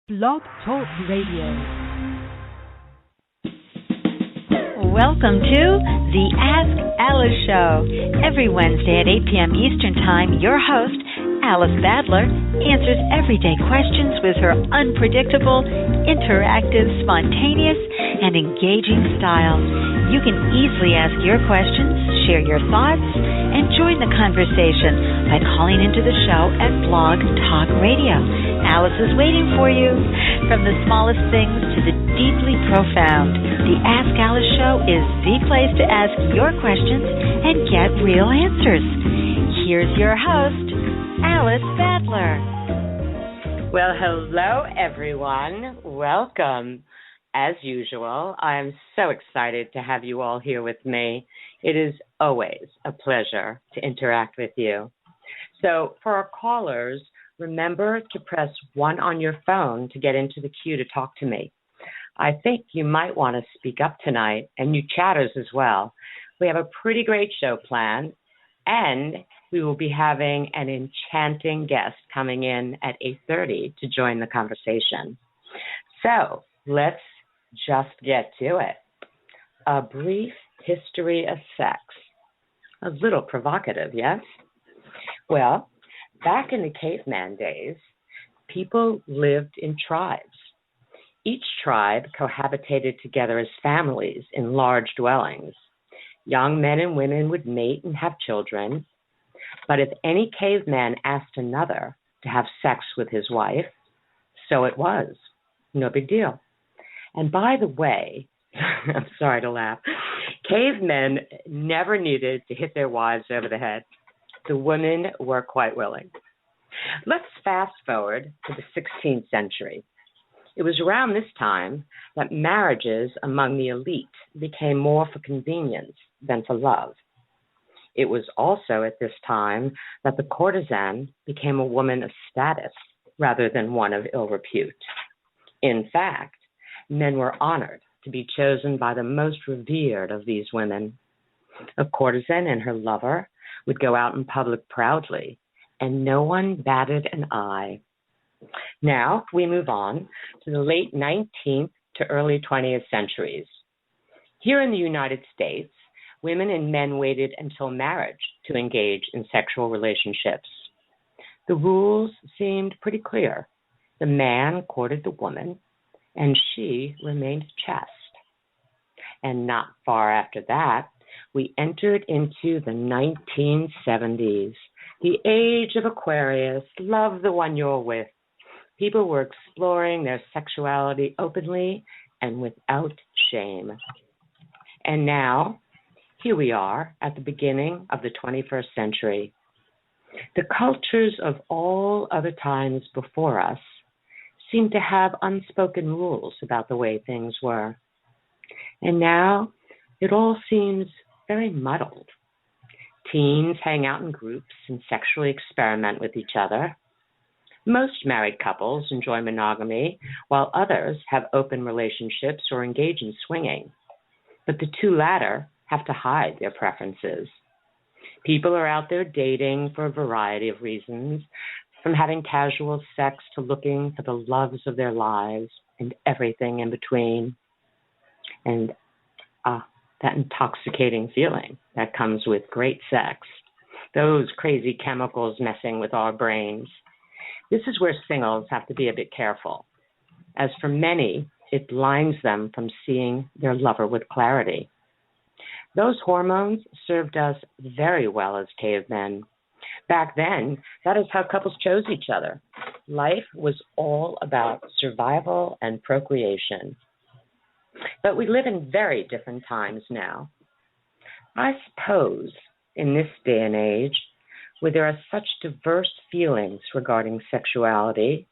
Blog Talk Radio. Welcome to the Ask Alice Show. Every Wednesday at 8 p.m. Eastern Time, your host, Alice Badler, answers everyday questions with her unpredictable, interactive, spontaneous, and engaging style. You can easily ask your questions, share your thoughts, and join the conversation by calling into the show at Blog Talk Radio. Alice is waiting for you. From the smallest things to the deeply profound, the Ask Alice Show is the place to ask your questions and get real answers. Here's your host, Alice Badler. Well, hello, everyone. Welcome. As usual, I'm so excited to have you all here with me. It is always a pleasure to interact with you. So for our callers, remember to press 1 on your phone to get into the queue to talk to me. I think you might want to speak up tonight, and you chatters as well. We have a pretty great show planned, and we will be having an enchanting guest coming in at 8:30 to join the conversation. So let's just get to it. A brief history of sex. A little provocative, yes? Well, back in the caveman days, people lived in tribes. Each tribe cohabitated together as families in large dwellings. Young men and women would mate and have children, but if any caveman asked another to have sex with his wife, so it was. No big deal. And by the way, I'm sorry to laugh, cavemen never needed to hit their wives over the head. The women were quite willing. Let's fast forward to the 16th century. It was around this time that marriages among the elite became more for convenience than for love. It was also at this time that the courtesan became a woman of status rather than one of ill repute. In fact, men were honored to be chosen by the most revered of these women. A courtesan and her lover would go out in public proudly, and no one batted an eye. Now we move on to the late 19th to early 20th centuries. Here in the United States, women and men waited until marriage to engage in sexual relationships. The rules seemed pretty clear. The man courted the woman, and she remained chaste. And not far after that, we entered into the 1970s, the age of Aquarius. Love the one you're with. People were exploring their sexuality openly and without shame. And now, here we are at the beginning of the 21st century. The cultures of all other times before us seemed to have unspoken rules about the way things were. And now it all seems very muddled. Teens hang out in groups and sexually experiment with each other. Most married couples enjoy monogamy, while others have open relationships or engage in swinging. But the two latter have to hide their preferences. People are out there dating for a variety of reasons, from having casual sex to looking for the loves of their lives and everything in between. And that intoxicating feeling that comes with great sex. Those crazy chemicals messing with our brains. This is where singles have to be a bit careful. As for many, it blinds them from seeing their lover with clarity. Those hormones served us very well as cavemen. Back then, that is how couples chose each other. Life was all about survival and procreation. But we live in very different times now. I suppose in this day and age, where there are such diverse feelings regarding sexuality,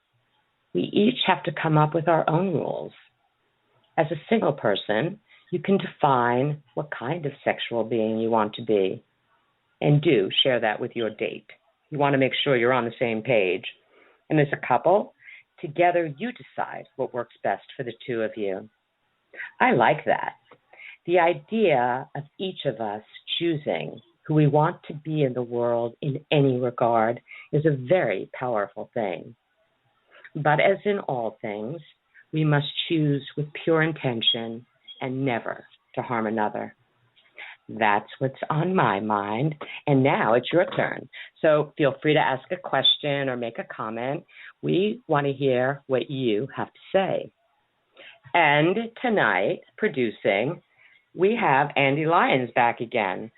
we each have to come up with our own rules. As a single person, you can define what kind of sexual being you want to be, and do share that with your date. You want to make sure you're on the same page. And as a couple, together you decide what works best for the two of you. I like that. The idea of each of us choosing who we want to be in the world in any regard is a very powerful thing. But as in all things, we must choose with pure intention and never to harm another. That's what's on my mind. And now it's your turn. So feel free to ask a question or make a comment. We want to hear what you have to say. And tonight, producing, we have Ande Lyons back again.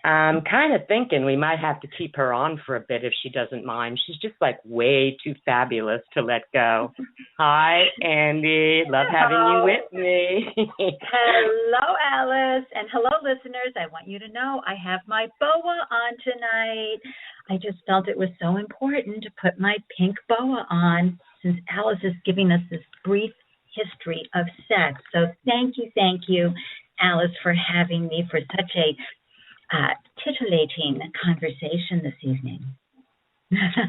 I'm kind of thinking we might have to keep her on for a bit if she doesn't mind. She's just like way too fabulous to let go. Hi, Ande. Love having you with me. Hello, Alice. And hello, listeners. I want you to know I have my boa on tonight. I just felt it was so important to put my pink boa on since Alice is giving us this brief history of sex. So thank you, Alice, for having me for such a titillating conversation this evening.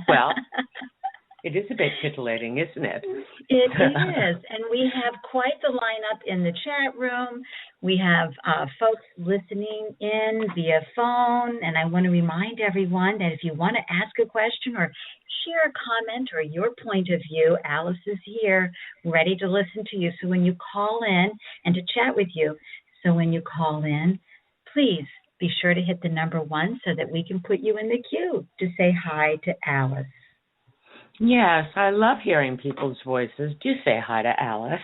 Well, it is a bit titillating, isn't it? It is. And we have quite the lineup in the chat room. We have folks listening in via phone. And I want to remind everyone that if you want to ask a question or share a comment or your point of view, Alice is here ready to listen to you. So when you call in and to chat with you, please be sure to hit the number 1 so that we can put you in the queue to say hi to Alice. Yes, I love hearing people's voices. Do say hi to Alice.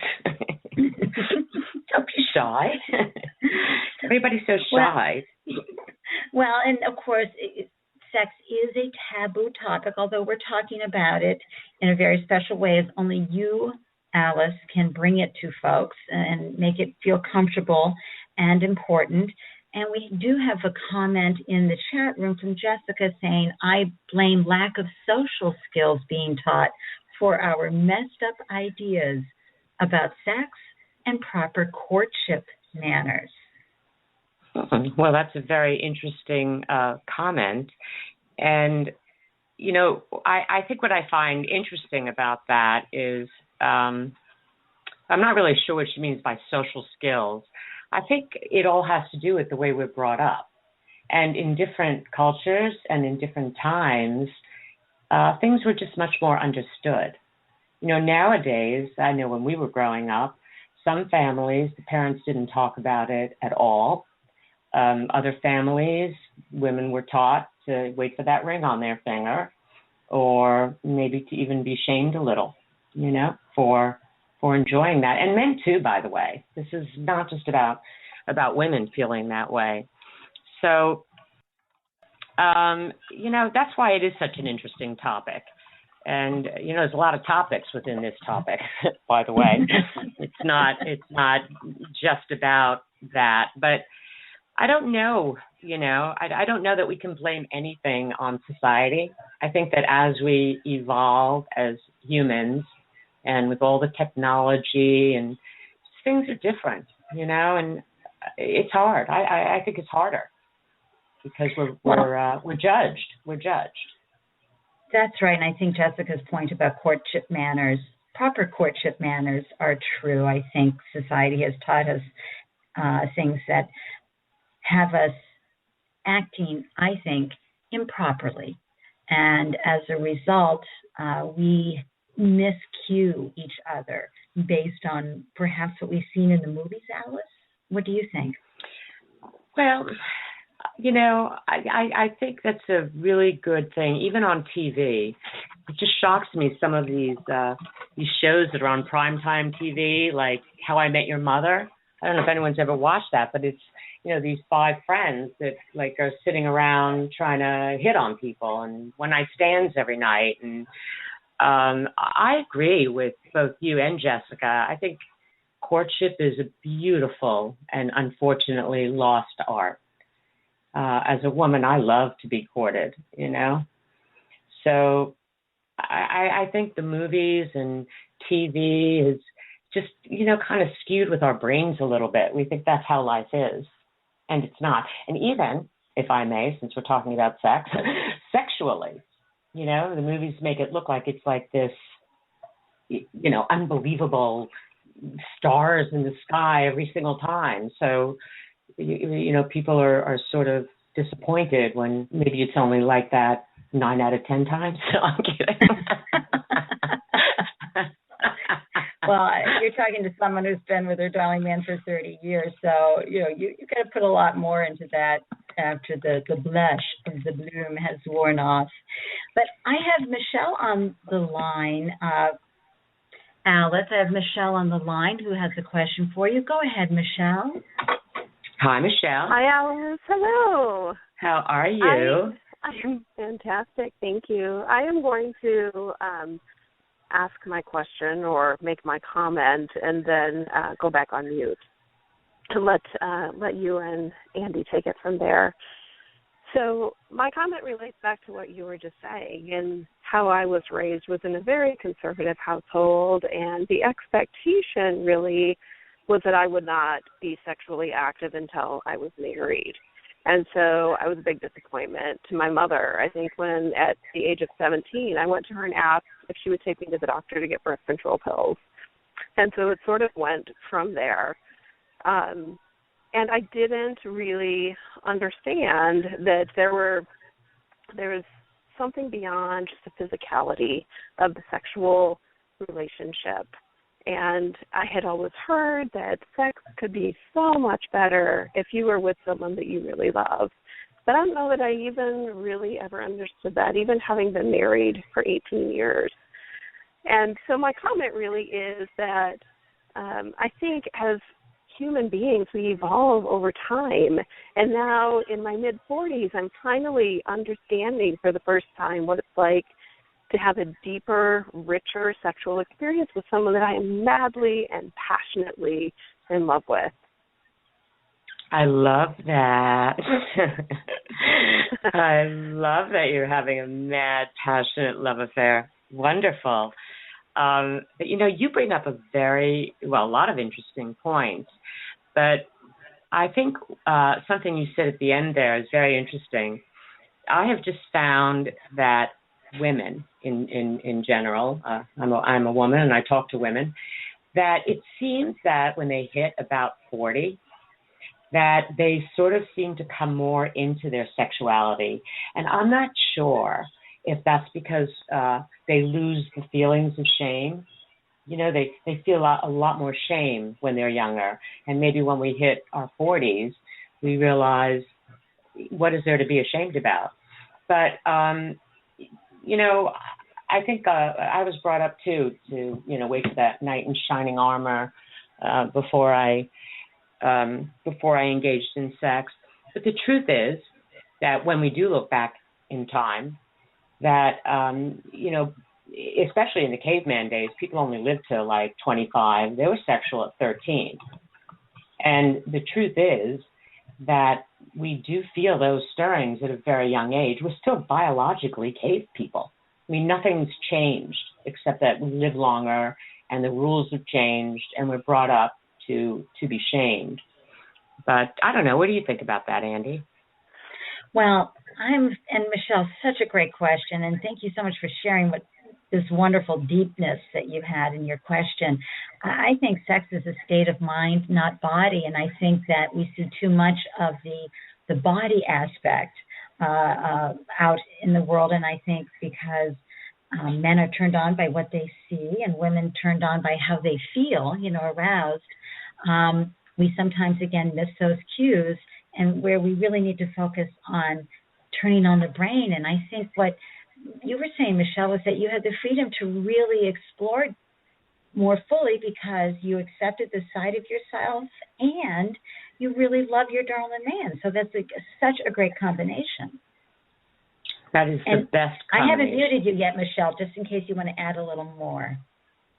Don't be shy. Everybody's so shy. Well, and of course, sex is a taboo topic, although we're talking about it in a very special way, as only you, Alice, can bring it to folks and make it feel comfortable and important. And we do have a comment in the chat room from Jessica saying, I blame lack of social skills being taught for our messed up ideas about sex and proper courtship manners. Well, that's a very interesting comment. And, you know, I think what I find interesting about that is I'm not really sure what she means by social skills. I think it all has to do with the way we're brought up. And in different cultures and in different times, things were just much more understood. You know, nowadays, I know when we were growing up, some families, the parents didn't talk about it at all. Other families, women were taught to wait for that ring on their finger, or maybe to even be shamed a little, you know, for enjoying that. And men too, by the way. This is not just about women feeling that way. So, you know, that's why it is such an interesting topic. And, you know, there's a lot of topics within this topic, by the way. It's not just about that. But I don't know, you know, I don't know that we can blame anything on society. I think that as we evolve as humans, and with all the technology and things are different, you know, and it's hard. I think it's harder because we're judged. We're judged. That's right. And I think Jessica's point about courtship manners, proper courtship manners are true. I think society has taught us things that have us acting, I think, improperly. And as a result, we miscue each other based on perhaps what we've seen in the movies, Alice? What do you think? Well, you know, I think that's a really good thing. Even on TV, it just shocks me some of these shows that are on primetime TV, like How I Met Your Mother. I don't know if anyone's ever watched that, but it's, you know, these 5 friends that like are sitting around trying to hit on people and one night stands every night. And I agree with both you and Jessica. I think courtship is a beautiful and unfortunately lost art. As a woman, I love to be courted, you know. So I think the movies and TV is just, you know, kind of skewed with our brains a little bit. We think that's how life is, and it's not. And even, if I may, since we're talking about sex, sexually, you know, the movies make it look like it's like this, you know, unbelievable stars in the sky every single time. So, you know, people are sort of disappointed when maybe it's only like that 9 out of 10 times. No, I'm kidding. Well, you're talking to someone who's been with her darling man for 30 years, so you got to put a lot more into that after the blush of the bloom has worn off. But I have Michelle on the line. Alice, I have Michelle on the line who has a question for you. Go ahead, Michelle. Hi, Michelle. Hi, Alice. Hello. How are you? I am fantastic. Thank you. I am going to ask my question or make my comment and then go back on mute to let you and Andy take it from there. So my comment relates back to what you were just saying, and how I was raised was in a very conservative household, and the expectation really was that I would not be sexually active until I was married. And so I was a big disappointment to my mother. I think when at the age of 17, I went to her and asked if she would take me to the doctor to get birth control pills. And so it sort of went from there. And I didn't really understand that there was something beyond just the physicality of the sexual relationship. And I had always heard that sex could be so much better if you were with someone that you really love. But I don't know that I even really ever understood that, even having been married for 18 years. And so my comment really is that I think as human beings, we evolve over time. And now in my mid-40s, I'm finally understanding for the first time what it's like to have a deeper, richer sexual experience with someone that I am madly and passionately in love with. I love that. I love that you're having a mad, passionate love affair. Wonderful. But, you bring up a lot of interesting points. But I think something you said at the end there is very interesting. I have just found that women in general, I'm a woman and I talk to women, that it seems that when they hit about 40, that they sort of seem to come more into their sexuality. And I'm not sure if that's because they lose the feelings of shame. They feel a lot more shame when they're younger. And maybe when we hit our 40s, we realize, what is there to be ashamed about? But, I think I was brought up, too, to, wake up that night in shining armor before I engaged in sex. But the truth is that when we do look back in time, that, especially in the caveman days, people only lived to like 25. They were sexual at 13. And the truth is that we do feel those stirrings at a very young age. We're still biologically cave people. I mean, nothing's changed except that we live longer and the rules have changed and we're brought up to be shamed. But I don't know. What do you think about that, Andy? Well, and Michelle, such a great question, and thank you so much for sharing this wonderful deepness that you had in your question. I think sex is a state of mind, not body, and I think that we see too much of the body aspect out in the world, and I think because men are turned on by what they see and women turned on by how they feel, aroused, we sometimes, again, miss those cues, and where we really need to focus on turning on the brain. And I think what you were saying, Michelle, was that you had the freedom to really explore more fully because you accepted the side of yourself and you really love your darling man. So that's such a great combination. That is the best combination. I haven't muted you yet, Michelle, just in case you want to add a little more.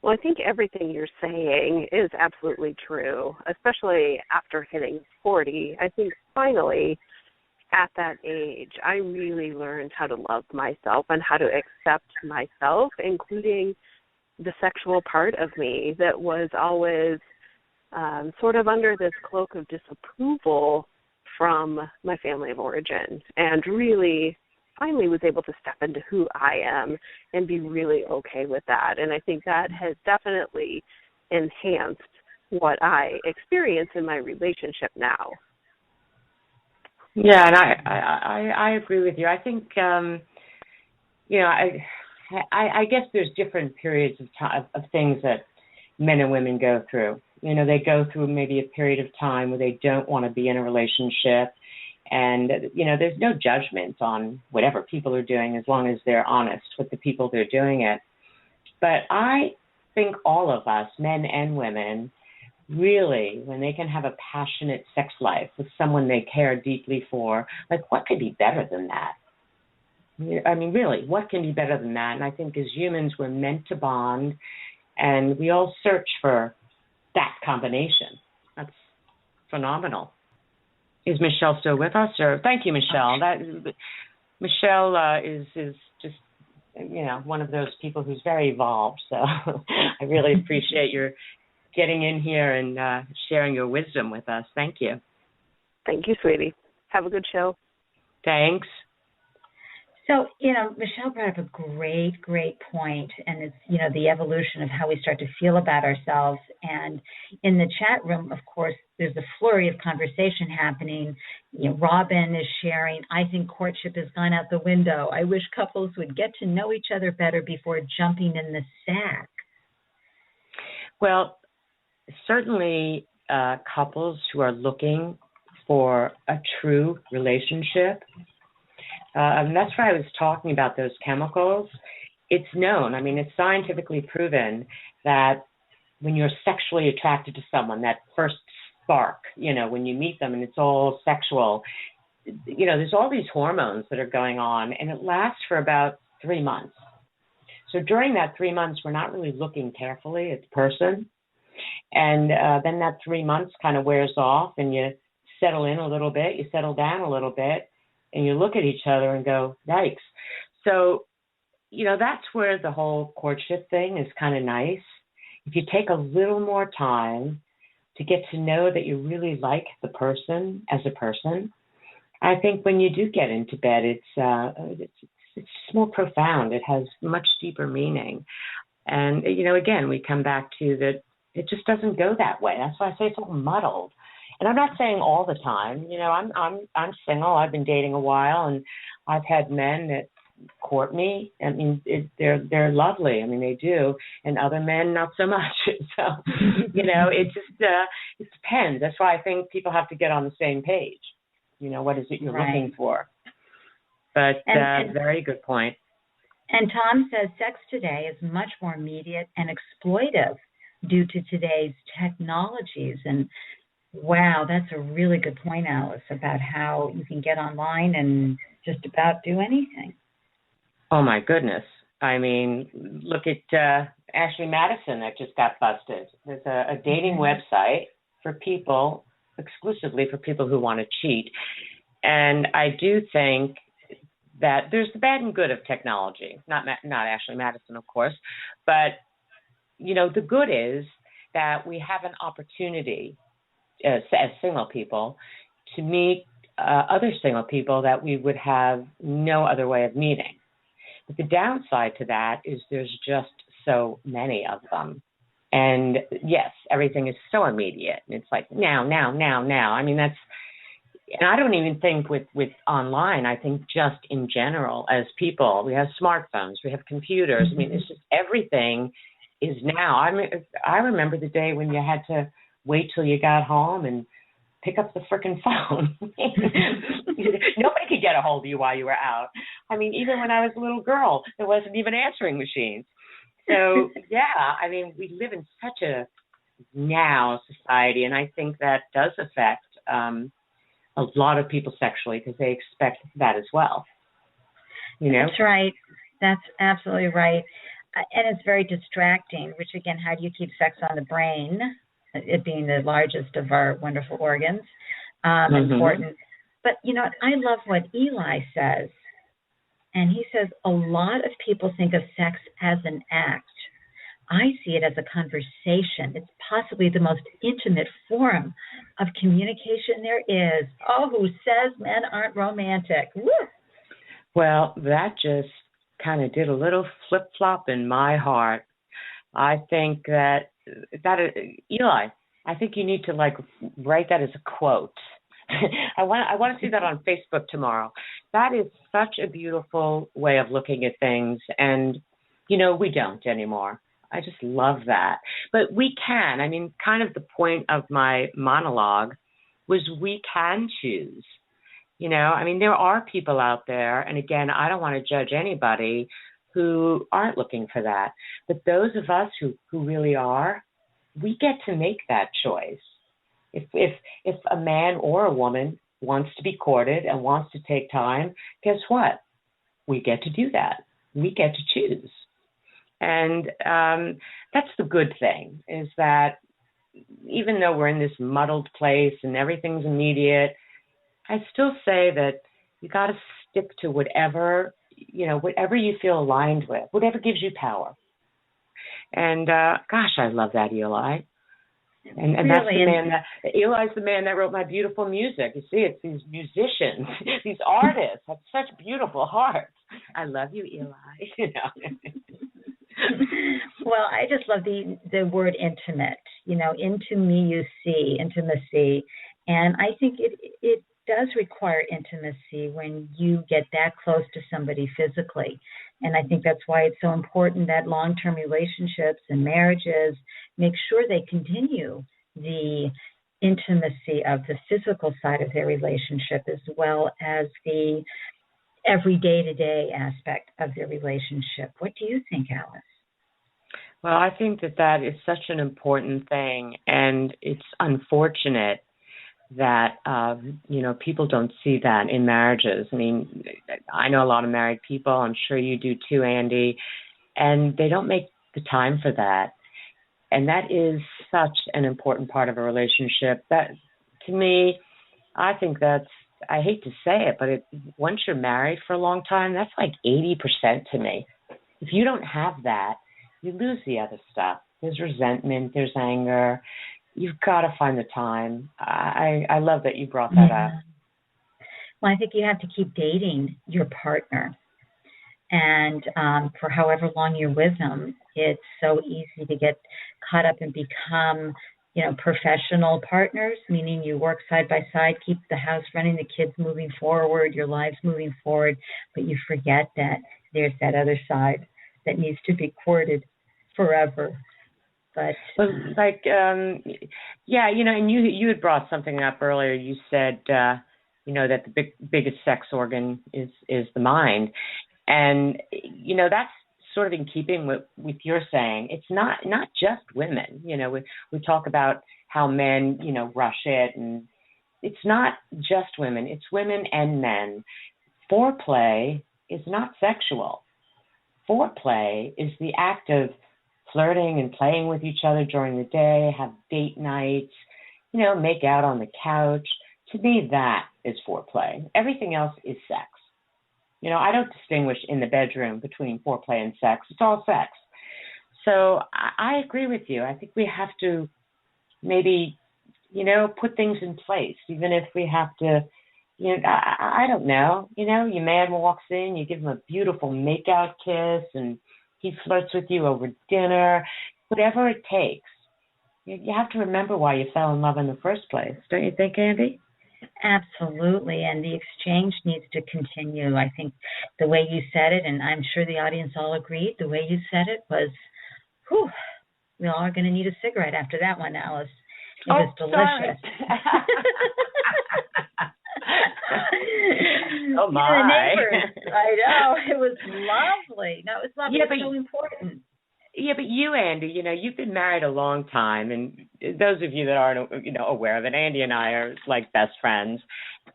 Well, I think everything you're saying is absolutely true, especially after hitting 40. I think finally at that age, I really learned how to love myself and how to accept myself, including the sexual part of me that was always sort of under this cloak of disapproval from my family of origin, and really finally was able to step into who I am and be really okay with that. And I think that has definitely enhanced what I experience in my relationship now. Yeah, and I agree with you. I think, I guess there's different periods of time, of things that, men and women go through. You know, they go through maybe a period of time where they don't want to be in a relationship. And, you know, there's no judgment on whatever people are doing as long as they're honest with the people they're doing it. But I think all of us, men and women, really, when they can have a passionate sex life with someone they care deeply for, like, what could be better than that? I mean, really, what can be better than that? And I think as humans, we're meant to bond, and we all search for that combination. That's phenomenal. Is Michelle still with us? Or thank you, Michelle. Michelle is just, you know, one of those people who's very evolved. So I really appreciate your getting in here and sharing your wisdom with us. Thank you. Thank you, sweetie. Have a good show. Thanks. So, you know, Michelle brought up a great point, and it's, you know, the evolution of how we start to feel about ourselves. And in the chat room, of course, there's a flurry of conversation happening. You know, Robin is sharing, I think courtship has gone out the window. I wish couples would get to know each other better before jumping in the sack. Well, certainly couples who are looking for a true relationship, and that's why I was talking about those chemicals. It's known, I mean, it's scientifically proven that when you're sexually attracted to someone, that first spark, you know, when you meet them and it's all sexual, you know, there's all these hormones that are going on, and it lasts for about 3 months. So during that 3 months, we're not really looking carefully at the person. And then that 3 months kind of wears off, and you settle in a little bit, you settle down a little bit, and you look at each other and go, yikes. So, you know, that's where the whole courtship thing is kind of nice. If you take a little more time to get to know that you really like the person as a person, I think when you do get into bed, it's just more profound. It has much deeper meaning. And, you know, again, we come back to that it just doesn't go that way. That's why I say it's all muddled. And I'm not saying all the time. You know, I'm single. I've been dating a while, and I've had men that court me. I mean, they're lovely. I mean, they do, and other men not so much. So, you know, it just it depends. That's why I think people have to get on the same page. You know, what is it you're looking for? But and very good point. And Tom says sex today is much more immediate and exploitive due to today's technologies. And wow, that's a really good point, Alice, about how you can get online and just about do anything. Oh, my goodness. I mean, look at Ashley Madison that just got busted. There's a dating website for people, exclusively for people who want to cheat. And I do think that there's the bad and good of technology, not Ashley Madison, of course, but, you know, the good is that we have an opportunity as single people to meet other single people that we would have no other way of meeting. But the downside to that is there's just so many of them. And yes, everything is so immediate. It's like now. I mean, and I don't even think with online, I think just in general as people, we have smartphones, we have computers. I mean, it's just everything is now. I remember the day when you had to wait till you got home and pick up the frickin' phone. Nobody could get a hold of you while you were out. I mean, even when I was a little girl, there wasn't even answering machines. So, yeah, I mean, we live in such a now society, and I think that does affect a lot of people sexually because they expect that as well. You know? That's right. That's absolutely right. And it's very distracting, which, again, how do you keep sex on the brain? It being the largest of our wonderful organs, important. But, you know, I love what Eli says. And he says a lot of people think of sex as an act. I see it as a conversation. It's possibly the most intimate form of communication there is. Oh, who says men aren't romantic? Woo! Well, that just kind of did a little flip-flop in my heart. I think that Eli, I think you need to write that as a quote. I want to see that on Facebook tomorrow. That is such a beautiful way of looking at things, and you know we don't anymore. I just love that. But we can. I mean, kind of the point of my monologue was we can choose. You know, I mean, there are people out there, and again, I don't want to judge anybody who aren't looking for that. But those of us who really are, we get to make that choice. If a man or a woman wants to be courted and wants to take time, guess what? We get to do that. We get to choose. And that's the good thing, is that even though we're in this muddled place and everything's immediate, I still say that you got to stick to whatever you feel aligned with, whatever gives you power. And gosh, I love that, Eli. And really, that's the man Eli's the man that wrote my beautiful music. You see, it's these musicians, these artists have such beautiful hearts. I love you, Eli. You know. Well, I just love the word intimate. You know, into me you see, intimacy. And I think it does require intimacy when you get that close to somebody physically. And I think that's why it's so important that long-term relationships and marriages make sure they continue the intimacy of the physical side of their relationship as well as the every day-to-day aspect of their relationship. What do you think, Alice? Well, I think that is such an important thing, and it's unfortunate that, people don't see that in marriages. I mean, I know a lot of married people. I'm sure you do too, Ande, and they don't make the time for that. And that is such an important part of a relationship. That, to me, I think that's, I hate to say it, but once you're married for a long time, that's like 80% to me. If you don't have that, you lose the other stuff. There's resentment, there's anger. You've got to find the time. I love that you brought that up. Well, I think you have to keep dating your partner. And for however long you're with them, it's so easy to get caught up and become, professional partners, meaning you work side by side, keep the house running, the kids moving forward, your lives moving forward, but you forget that there's that other side that needs to be courted forever. But and you had brought something up earlier. You said, that the biggest sex organ is the mind. And, that's sort of in keeping with your saying. It's not just women. We talk about how men, rush it. And it's not just women. It's women and men. Foreplay is not sexual. Foreplay is the act of flirting and playing with each other during the day, have date nights, make out on the couch. To me, that is foreplay. Everything else is sex. I don't distinguish in the bedroom between foreplay and sex. It's all sex. So I agree with you. I think we have to maybe, put things in place, even if we have to, I don't know. Your man walks in, you give him a beautiful makeout kiss, and he flirts with you over dinner. Whatever it takes. You have to remember why you fell in love in the first place. Don't you think, Ande? Absolutely, and the exchange needs to continue. I think the way you said it, and I'm sure the audience all agreed, the way you said it was, we all are going to need a cigarette after that one, Alice. It was delicious. Oh, my. The neighbors. I know. It was lovely. No, it was lovely. It's so important. Yeah, but you, Ande, you've been married a long time, and those of you that aren't, aware of it, Ande and I are like best friends,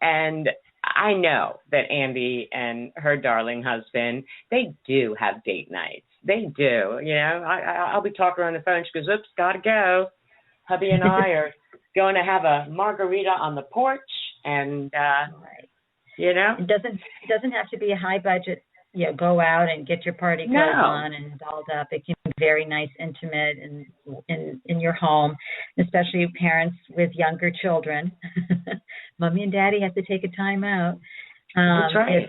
and I know that Ande and her darling husband, they do have date nights. They do, I'll be talking on the phone. She goes, oops, gotta go. Hubby and I are going to have a margarita on the porch, and, It doesn't have to be a high budget. Go out and get your party clothes on and dolled up. It can be very nice, intimate, and in your home, especially parents with younger children. Mommy and Daddy have to take a time out. That's right.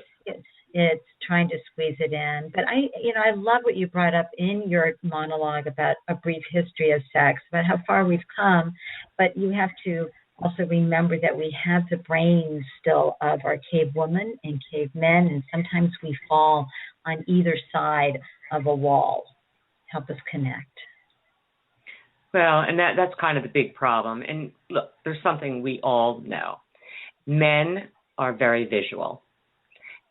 It's trying to squeeze it in. But I love what you brought up in your monologue about a brief history of sex, about how far we've come. But you have to also remember that we have the brains still of our cave women and cave men, and sometimes we fall on either side of a wall. help us connect? Well, and that's kind of the big problem. And look, there's something we all know. Men are very visual.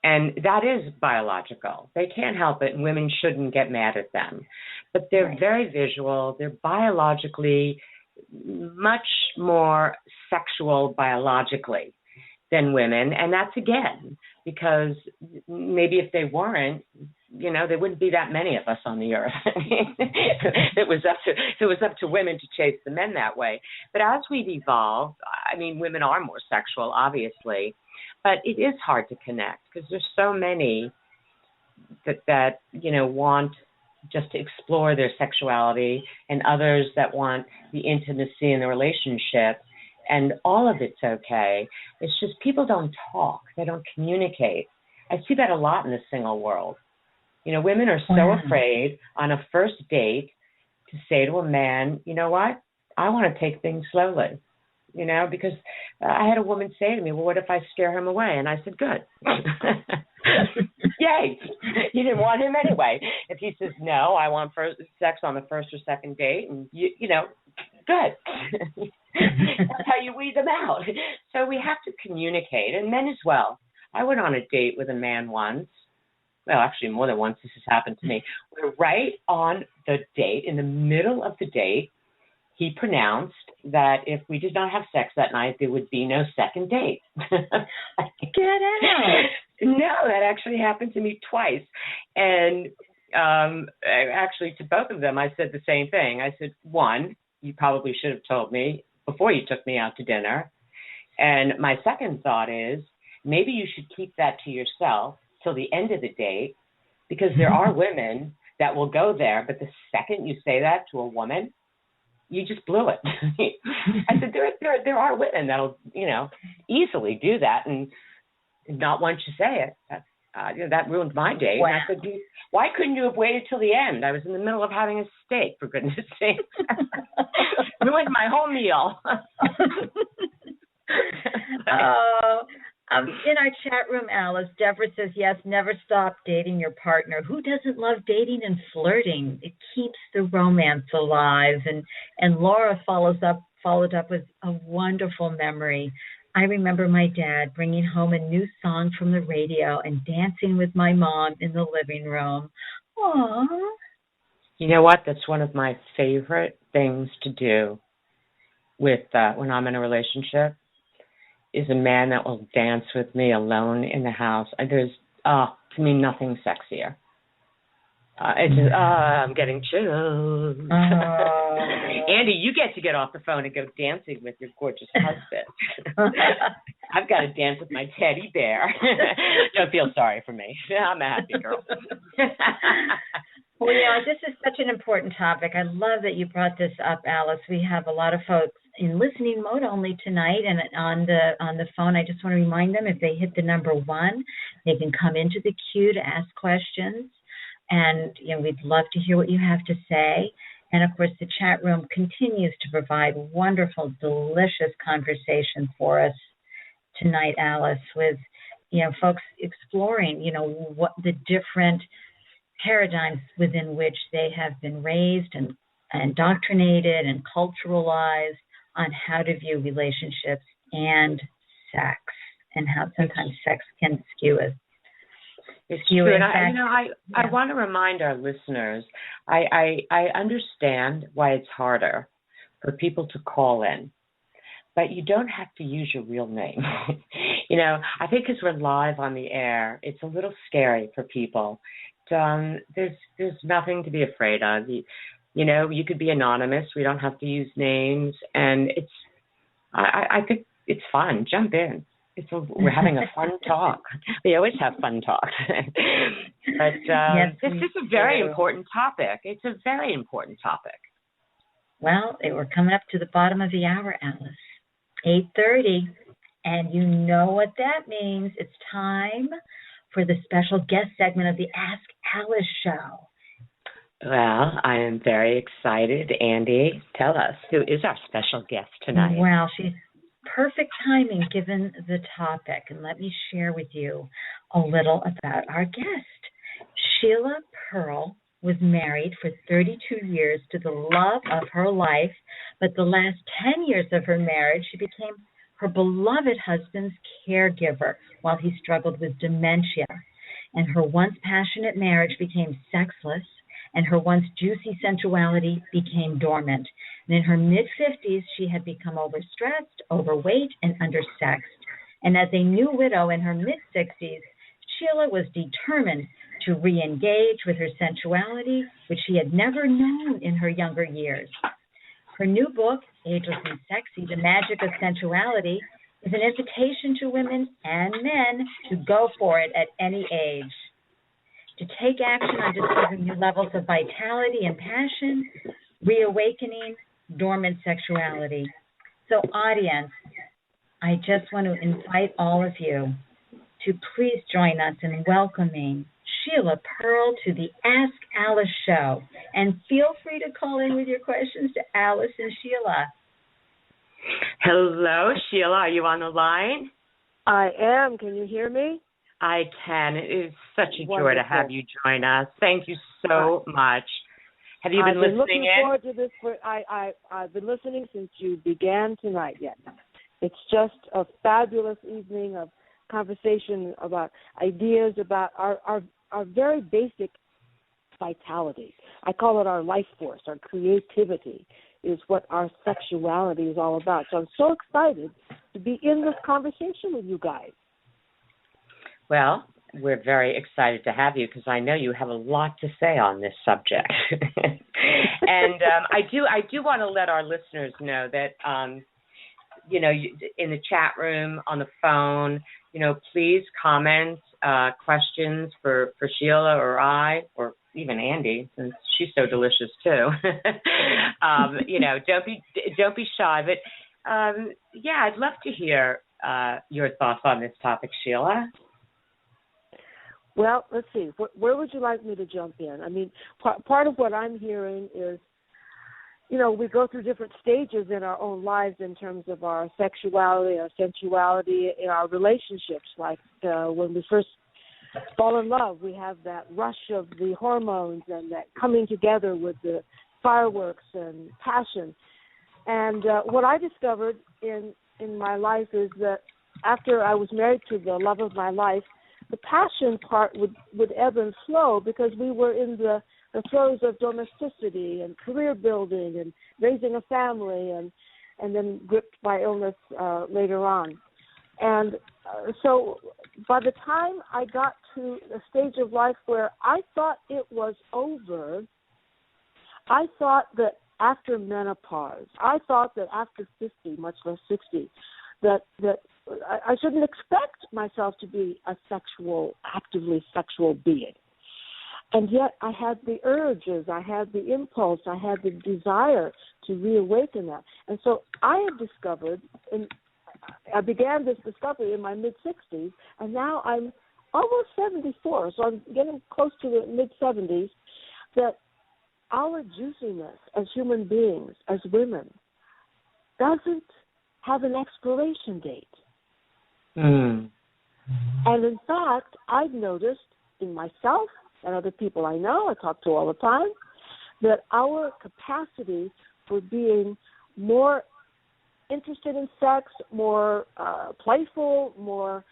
And that is biological. They can't help it, and women shouldn't get mad at them. But they're very visual. They're biologically much more sexual biologically than women. And that's, again, because maybe if they weren't, there wouldn't be that many of us on the earth. It was up to women to chase the men that way. But as we've evolved, women are more sexual, obviously. But it is hard to connect because there's so many that want just to explore their sexuality, and others that want the intimacy in the relationship, and all of it's okay. It's just people don't talk. They don't communicate. I see that a lot in the single world. Women are so afraid on a first date to say to a man, you know what, I want to take things slowly. Because I had a woman say to me, well, what if I scare him away? And I said, good. Yay. You didn't want him anyway. If he says, no, I want sex on the first or second date, and, good. That's how you weed them out. So we have to communicate, and men as well. I went on a date with a man once. Well, actually more than once this has happened to me. We're right on the date, in the middle of the date, he pronounced that if we did not have sex that night, there would be no second date. Get out. No, that actually happened to me twice. And actually to both of them, I said the same thing. I said, one, you probably should have told me before you took me out to dinner. And my second thought is, maybe you should keep that to yourself till the end of the date, because there are women that will go there, but the second you say that to a woman, you just blew it. I said, there are women that'll, easily do that and not want you to say it. That ruined my day. Wow. And I said, why couldn't you have waited till the end? I was in the middle of having a steak, for goodness sake. Ruined my whole meal. In our chat room, Alice, Deborah says, yes, never stop dating your partner. Who doesn't love dating and flirting? It keeps the romance alive. And Laura followed up with a wonderful memory. I remember my dad bringing home a new song from the radio and dancing with my mom in the living room. Aww. You know what? That's one of my favorite things to do with when I'm in a relationship. Is a man that will dance with me alone in the house. There's, to me, nothing sexier. It's just, I'm getting chills. Andy, you get to get off the phone and go dancing with your gorgeous husband. I've got to dance with my teddy bear. Don't feel sorry for me. I'm a happy girl. Well, this is such an important topic. I love that you brought this up, Alice. We have a lot of folks in listening mode only tonight, and on the phone. I just want to remind them, if they hit the number 1, they can come into the queue to ask questions, and we'd love to hear what you have to say. And of course, the chat room continues to provide wonderful, delicious conversation for us tonight, Alice, with folks exploring what the different paradigms within which they have been raised and indoctrinated and culturalized on how to view relationships and sex, and how sometimes sex can skew us. It's true. And I want to remind our listeners, I understand why it's harder for people to call in, but you don't have to use your real name. I think because we're live on the air, it's a little scary for people. There's nothing to be afraid of. You could be anonymous. We don't have to use names, and I think it's fun. Jump in. We're having a fun talk. We always have fun talks. But this is a very important topic. It's a very important topic. Well, we're coming up to the bottom of the hour, Alice. 8:30, and you know what that means. It's time for the special guest segment of the Ask Alice show. Well, I am very excited. Andy, tell us, who is our special guest tonight? Well, she's perfect timing given the topic. And let me share with you a little about our guest. Sheila Pearl was married for 32 years to the love of her life, but the last 10 years of her marriage, she became her beloved husband's caregiver while he struggled with dementia. And her once passionate marriage became sexless, and her once juicy sensuality became dormant. And in her mid-50s, she had become overstressed, overweight, and undersexed. And as a new widow in her mid-60s, Sheila was determined to re-engage with her sensuality, which she had never known in her younger years. Her new book, Ageless and Sexy, The Magic of Sensuality, is an invitation to women and men to go for it at any age, to take action on discovering new levels of vitality and passion, reawakening dormant sexuality. So, audience, I just want to invite all of you to please join us in welcoming Sheila Pearl to the Ask Alice show. And feel free to call in with your questions to Alice and Sheila. Hello, Sheila. Are you on the line? I am. Can you hear me? I can. It is such a Wonderful. joy to have you join us. Thank you so much. Have you been listening in? I've been looking forward to this. I've been listening since you began tonight. Yes, it's just a fabulous evening of conversation about ideas about our very basic vitality. I call it our life force, our creativity is what our sexuality is all about. So I'm so excited to be in this conversation with you guys. Well, we're very excited to have you because I know you have a lot to say on this subject. And I do want to let our listeners know that, in the chat room, on the phone, please comment questions for Sheila or I, or even Ande, since she's so delicious too. Don't be shy. But I'd love to hear your thoughts on this topic, Sheila. Well, let's see. Where would you like me to jump in? I mean, part of what I'm hearing is, we go through different stages in our own lives in terms of our sexuality, our sensuality, in our relationships. Like when we first fall in love, we have that rush of the hormones and that coming together with the fireworks and passion. And what I discovered in my life is that after I was married to the love of my life, the passion part would ebb and flow because we were in the throes of domesticity and career building and raising a family and then gripped by illness later on. And so by the time I got to a stage of life where I thought it was over, I thought that after menopause, I thought that after 50, much less 60, that I shouldn't expect myself to be a actively sexual being. And yet I had the urges, I had the impulse, I had the desire to reawaken that. And so I had discovered, and I began this discovery in my mid-60s, and now I'm almost 74, so I'm getting close to the mid-70s, that our juiciness as human beings, as women, doesn't have an expiration date. Mm. And in fact, I've noticed in myself and other people I know, I talk to all the time, that our capacity for being more interested in sex, more playful, more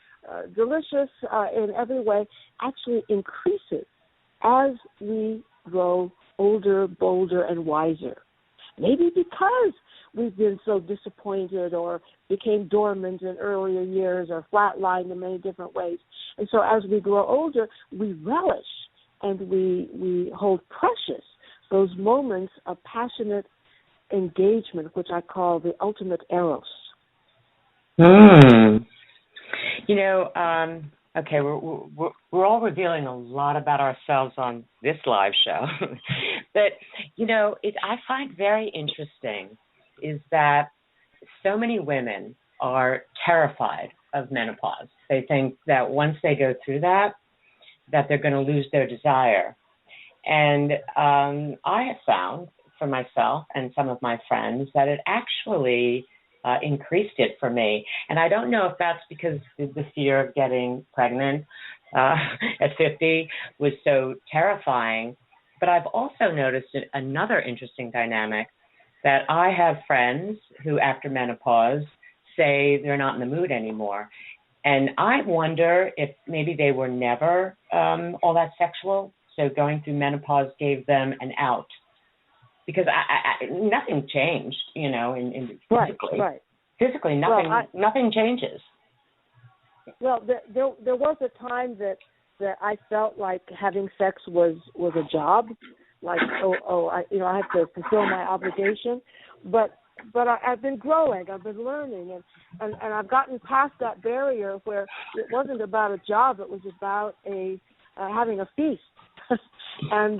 delicious in every way, actually increases as we grow older, bolder, and wiser. Maybe because we've been so disappointed or became dormant in earlier years or flatlined in many different ways. And so as we grow older, we relish and we hold precious those moments of passionate engagement, which I call the ultimate eros. Okay, we're all revealing a lot about ourselves on this live show. But, I find very interesting is that so many women are terrified of menopause. They think that once they go through that they're going to lose their desire. And I have found for myself and some of my friends that it actually increased it for me. And I don't know if that's because the fear of getting pregnant at 50 was so terrifying, But I've also noticed another interesting dynamic, that I have friends who, after menopause, say they're not in the mood anymore. And I wonder if maybe they were never all that sexual, so going through menopause gave them an out. Because nothing changed, in physically. Right. Physically, nothing changes. Well, there was a time that I felt like having sex was a job, like I have to fulfill my obligation, but I've been growing, I've been learning, and I've gotten past that barrier where it wasn't about a job, it was about having a feast, and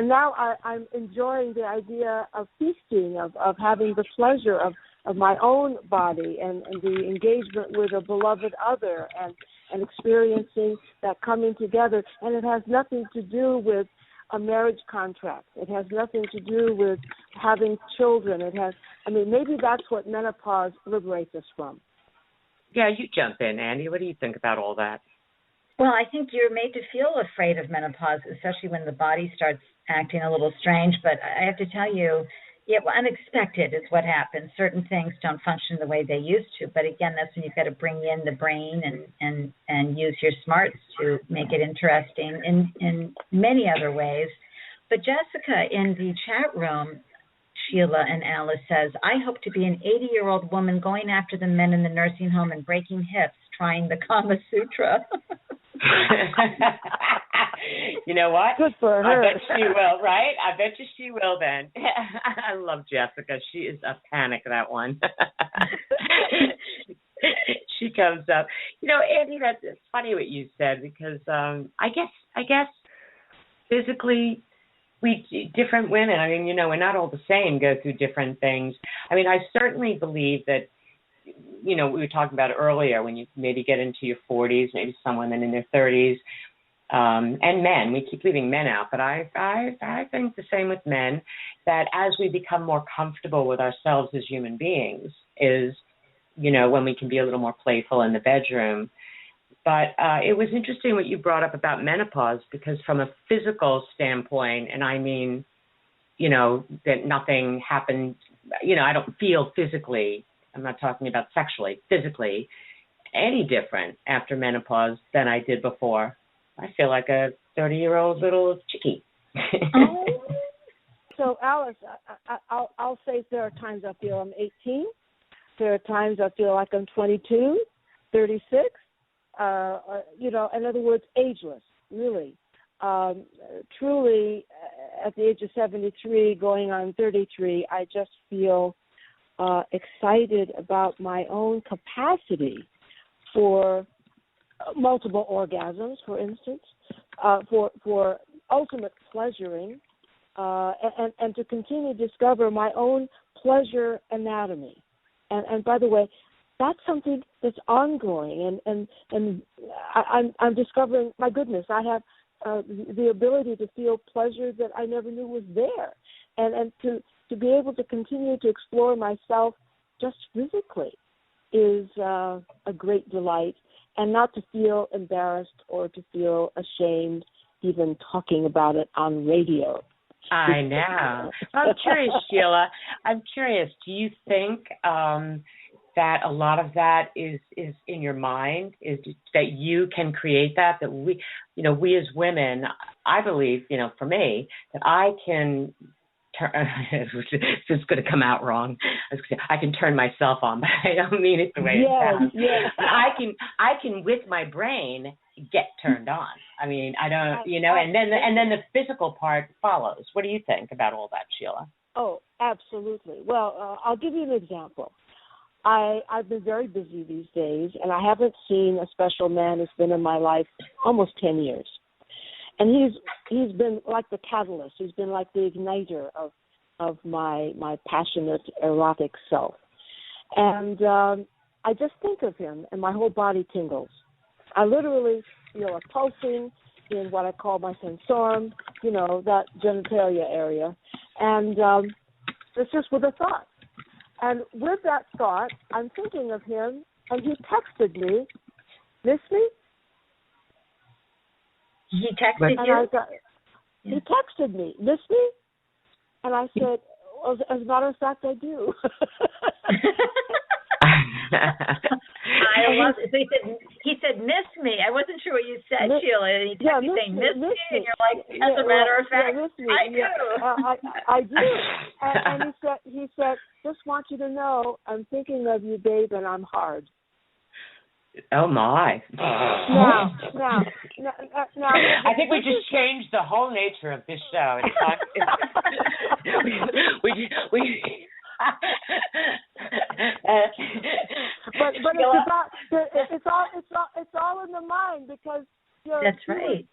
now I'm enjoying the idea of feasting, of having the pleasure of my own body and the engagement with a beloved other and experiencing that coming together. And it has nothing to do with a marriage contract. It has nothing to do with having children. Maybe that's what menopause liberates us from. Yeah, you jump in, Andy. What do you think about all that? Well, I think you're made to feel afraid of menopause, especially when the body starts acting a little strange. But I have to tell you, unexpected is what happens. Certain things don't function the way they used to. But again, that's when you've got to bring in the brain and use your smarts to make it interesting in many other ways. But Jessica in the chat room, Sheila and Alice says, I hope to be an 80-year-old woman going after the men in the nursing home and breaking hips, trying the Kama Sutra. You know what? Good for her. I bet she will, right? I bet you she will then. I love Jessica. She is a panic, that one. She comes up. Andy, it's funny what you said, because I guess physically different women, we're not all the same, go through different things. I certainly believe that, we were talking about earlier, when you maybe get into your 40s, maybe some women in their 30s, and men. We keep leaving men out, but I think the same with men, that as we become more comfortable with ourselves as human beings is, when we can be a little more playful in the bedroom. But it was interesting what you brought up about menopause, because from a physical standpoint, and that nothing happened, I don't feel physically, I'm not talking about sexually, physically, any different after menopause than I did before. I feel like a 30-year-old little chickie. So, Alice, I'll say there are times I feel I'm 18. There are times I feel like I'm 22, 36. In other words, ageless, really. Truly, at the age of 73, going on 33, I just feel excited about my own capacity for multiple orgasms, for instance, for ultimate pleasuring, and to continue to discover my own pleasure anatomy. And by the way, that's something that's ongoing, and I'm discovering, my goodness, I have the ability to feel pleasure that I never knew was there, and to be able to continue to explore myself just physically is a great delight, and not to feel embarrassed or to feel ashamed even talking about it on radio. I know. I'm curious, Sheila. Do you think that a lot of that is in your mind, is that you can create that we as women, I believe, for me, that I can turn, this is going to come out wrong. I can turn myself on, but I don't mean it the way it sounds. Yes. I can with my brain get turned on. I don't, and then the physical part follows. What do you think about all that, Sheila? Oh, absolutely. Well, I'll give you an example. I've been very busy these days, and I haven't seen a special man who's been in my life almost 10 years. And he's been like the catalyst. He's been like the igniter of my passionate, erotic self. And I just think of him, and my whole body tingles. I literally feel a pulsing in what I call my sensorum, that genitalia area. And it's just with a thought. And with that thought, I'm thinking of him, and he texted me, "Miss me?" He texted you? He texted me, miss me? And I said, well, as a matter of fact, I do. I love it. So he said, miss me. I wasn't sure what you said, Sheila. And he texted me saying, miss me. And you're like, as a matter of fact, I do. I do. And he said, just want you to know, I'm thinking of you, babe, and I'm hard. Oh, my. Now, I think we just changed the whole nature of this show. But it's all in the mind, because that's right.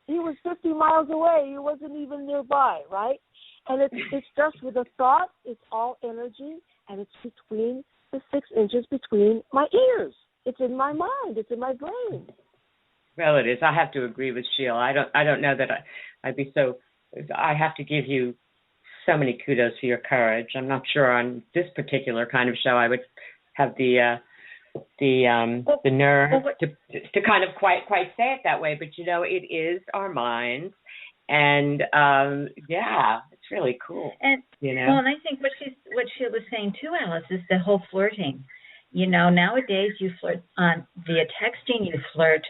He was 50 miles away. He wasn't even nearby, right? And it's just with a thought. It's all energy, and it's between the 6 inches between my ears. It's in my mind. It's in my brain. Well, it is. I have to agree with Sheila. I don't know that I'd be so. I have to give you so many kudos for your courage. I'm not sure on this particular kind of show I would have the nerve to kind of quite say it that way. But it is our minds, and it's really cool. And well, and I think what Sheila's saying too, Alice, is the whole flirting. Nowadays you flirt via texting, you flirt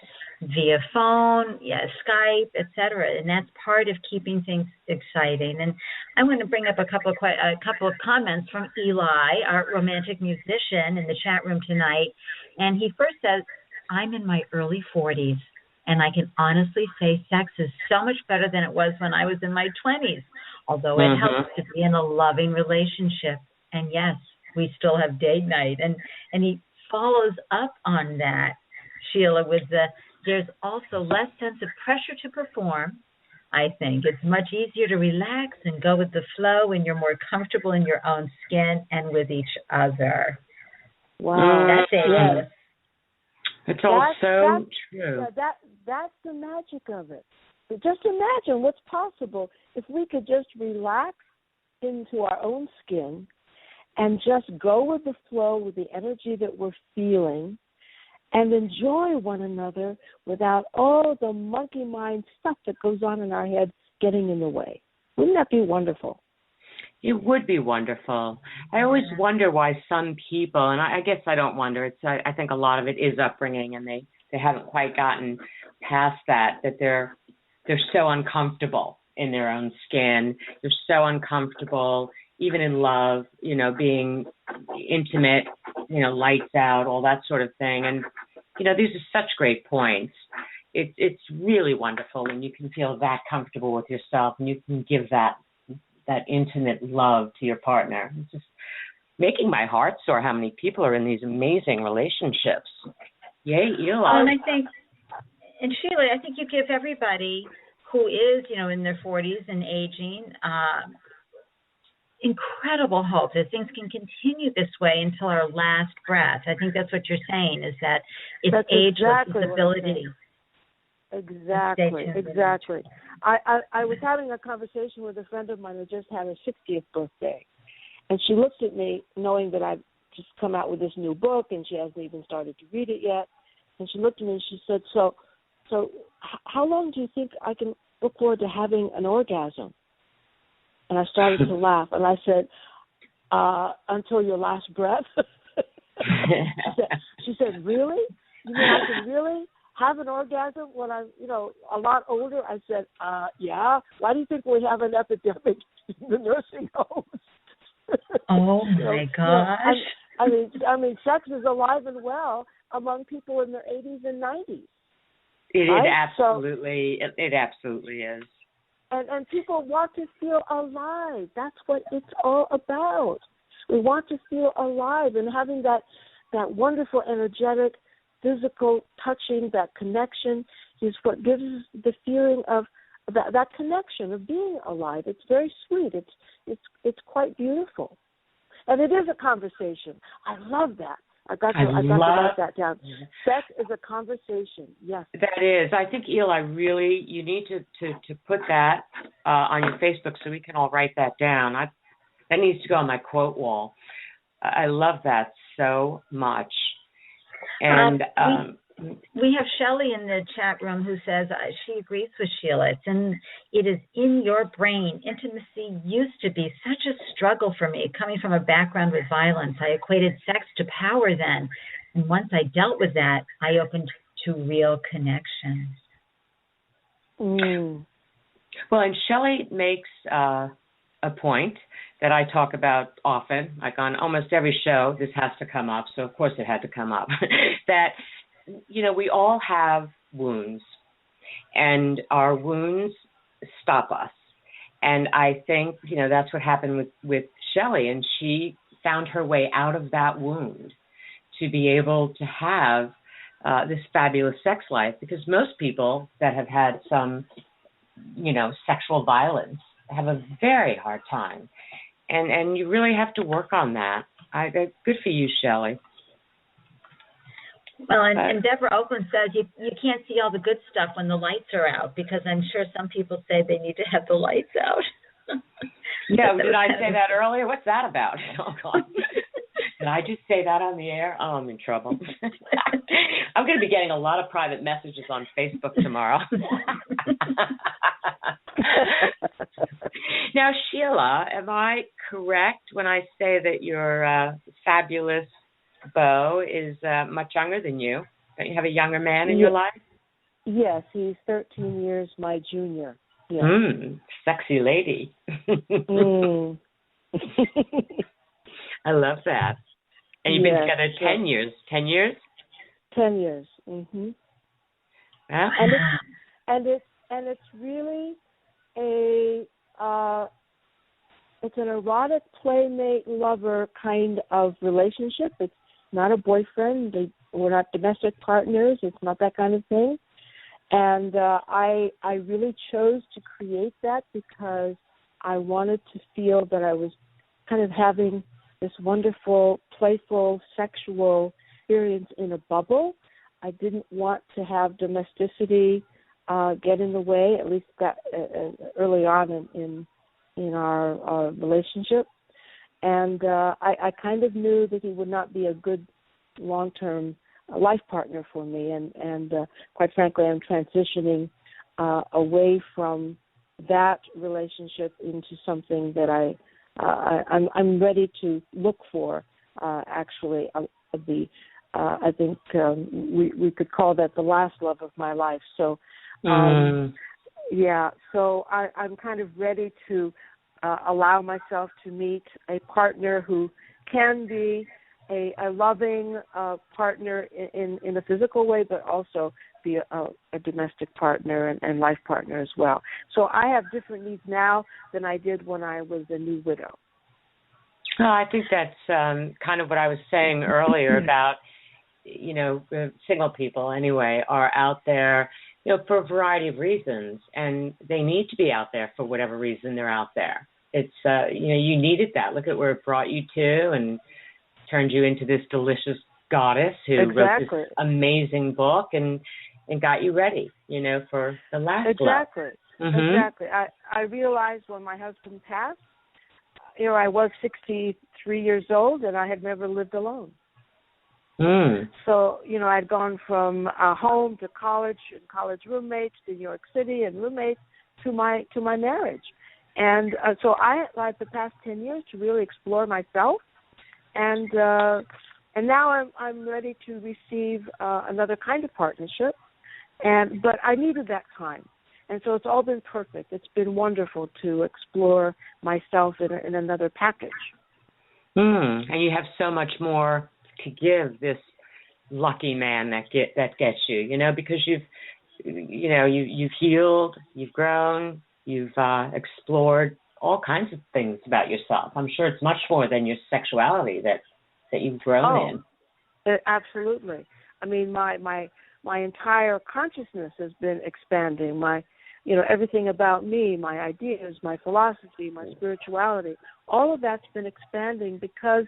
via phone, Skype, etc., and that's part of keeping things exciting. And I want to bring up a couple of comments from Eli, our romantic musician, in the chat room tonight. And he first says, "I'm in my early 40s, and I can honestly say sex is so much better than it was when I was in my 20s. Although it helps to be in a loving relationship, and yes, we still have date night." And he follows up on that, Sheila, with there's also less sense of pressure to perform. I think it's much easier to relax and go with the flow when you're more comfortable in your own skin and with each other. Wow. That's it. Yes. It's all so true. That's the magic of it. Just imagine what's possible if we could just relax into our own skin and just go with the flow, with the energy that we're feeling, and enjoy one another without all the monkey mind stuff that goes on in our head getting in the way. Wouldn't that be wonderful? It would be wonderful. I always wonder why some people, and I guess I don't wonder, I think a lot of it is upbringing, and they haven't quite gotten past that they're so uncomfortable in their own skin. They're so uncomfortable even in love, being intimate, lights out, all that sort of thing. And, these are such great points. It's really wonderful when you can feel that comfortable with yourself and you can give that intimate love to your partner. It's just making my heart soar how many people are in these amazing relationships. Yay, Eli. And Sheila, I think you give everybody who is, in their 40s and aging, incredible hope that things can continue this way until our last breath. I think that's what you're saying, is that it's ageless, its ability. Exactly. I was having a conversation with a friend of mine who just had her 60th birthday, and she looked at me knowing that I'd just come out with this new book, and she hasn't even started to read it yet. And she looked at me and she said, so how long do you think I can look forward to having an orgasm? And I started to laugh, and I said, until your last breath. She said, really? You mean I can really have an orgasm when I'm, a lot older? I said, yeah. Why do you think we have an epidemic in the nursing homes? Oh my gosh! I mean, sex is alive and well among people in their 80s and 90s. It right? absolutely is. And people want to feel alive. That's what it's all about. We want to feel alive, and having that wonderful, energetic, physical touching, that connection is what gives us the feeling of that connection of being alive. It's very sweet. It's quite beautiful, and it is a conversation. I love that. I got to write that down. Sex is a conversation. Yes, that is. I think, Eli, really, you need to put that on your Facebook so we can all write that down. That needs to go on my quote wall. I love that so much. And We have Shelley in the chat room who says she agrees with Sheila. It is in your brain. Intimacy used to be such a struggle for me. Coming from a background with violence, I equated sex to power then. And once I dealt with that, I opened to real connections. Mm. Well, and Shelley makes a point that I talk about often, like on almost every show, this has to come up, so of course it had to come up, that, we all have wounds, and our wounds stop us. And I think, that's what happened with Shelley, and she found her way out of that wound to be able to have this fabulous sex life, because most people that have had some, sexual violence have a very hard time. And you really have to work on that. Good for you, Shelley. Well, and Deborah Oakland says you can't see all the good stuff when the lights are out, because I'm sure some people say they need to have the lights out. Yeah, did I say that earlier? What's that about? Oh, God. Did I just say that on the air? Oh, I'm in trouble. I'm going to be getting a lot of private messages on Facebook tomorrow. Now, Sheila, am I correct when I say that your fabulous beau is much younger than you? Don't you have a younger man in your life? Yes, he's 13 years my junior. Yes. Sexy lady. I love that. And you've been together 10 years. 10 years? 10 years. Mm-hmm. Yeah. And it's really it's an erotic playmate lover kind of relationship. It's not a boyfriend. We're not domestic partners. It's not that kind of thing. And I really chose to create that because I wanted to feel that I was kind of having this wonderful, playful, sexual experience in a bubble. I didn't want to have domesticity get in the way, at least that early on in our relationship. And I kind of knew that he would not be a good long-term life partner for me. And quite frankly, I'm transitioning away from that relationship into something that I'm ready to look for. Actually, I think we could call that the last love of my life. So, so I'm kind of ready to allow myself to meet a partner who can be a loving partner in a physical way, but also be a domestic partner and life partner as well. So I have different needs now than I did when I was a new widow. Oh, I think that's kind of what I was saying earlier about, single people anyway are out there, for a variety of reasons, and they need to be out there for whatever reason they're out there. It's, you needed that. Look at where it brought you to and turned you into this delicious goddess who wrote this amazing book and got you ready, for the last Exactly. I realized when my husband passed, I was 63 years old and I had never lived alone. So, I'd gone from home to college and college roommates to New York City and roommates to my marriage. And so I had the past 10 years to really explore myself. And now I'm ready to receive another kind of partnership. But I needed that time. And so it's all been perfect. It's been wonderful to explore myself in another package. And you have so much more to give this lucky man that gets you, because you've healed, you've grown, you've explored all kinds of things about yourself. I'm sure it's much more than your sexuality that you've grown in. Absolutely. I mean, my entire consciousness has been expanding. Everything about me, my ideas, my philosophy, my spirituality, all of that's been expanding because